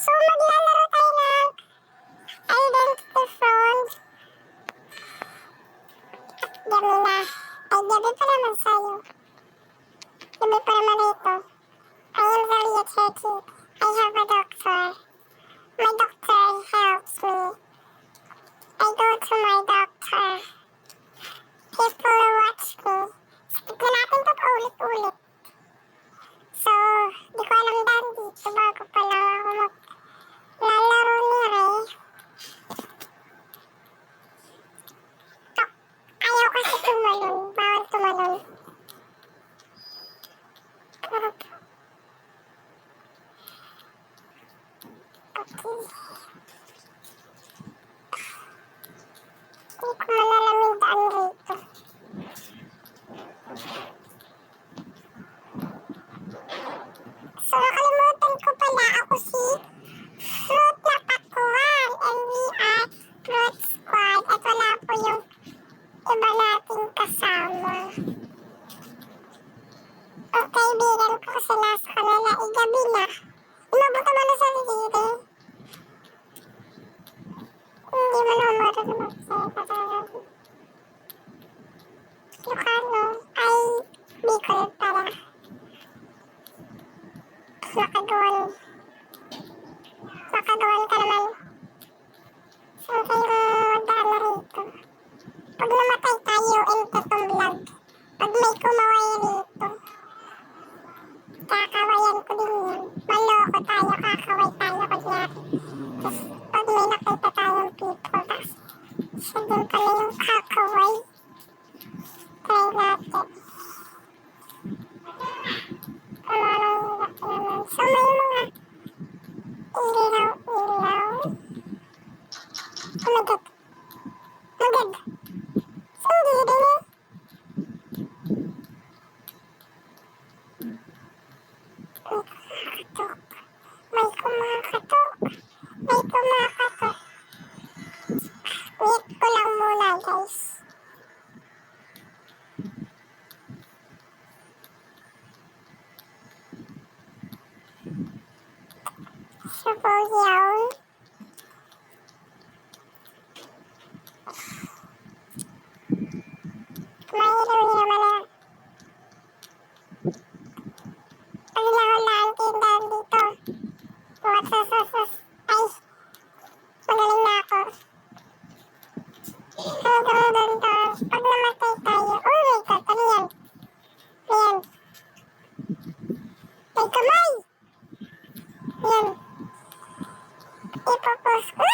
So, maglalaro tayo ng identity fraud. Gabi na. Ay, gabi pa naman sa'yo. Gabi pa naman ito. I am Zalia Chechi. I have a doctor. My doctor helps me. I go to my doctor. People watch me. Skip na natin ito paulit-ulit. So, di ko alam dahil dito bago pa lang ako maglalaro ni Ray. Ayaw kasi tumalon. Bawal tumalon. Okay. Hindi ko malalamig daan dito. So, nakalimutan ko pala ako si Fruit na Pakuan and we are Fruit Squad at wala po yung iba nating kasama. Ang kaibigan ko sila sa kanila, gabi na. Imabuta mo na sa dito. Hindi mo na marunong magsalita. Ilocano ay Bicol pala. Makagawan. Makagawan ka naman. Saan kayo magdaan na rito? Pag namatay tayo, end to tong vlog. Pag may kumaway rito, kakawayan ko din yan. Maloko tayo, kakaway tayo kunyari. Tapos pag may nakita tayong people, tapos siya din pala yung kakaway. Try natin. So may mga ilaw. Oh my God. Magad. Hindi din eh. May kumakatok. Wait ko lang muna, guys. Suppose yun. Mayroon naman na. Paglahulaan tindahan dito. Ay, magaling na ako. Hanggang doon to. Pag namatay tayo. Oh my God, ano yan? Ayan. May kamay! Ayan. Ipopos ko.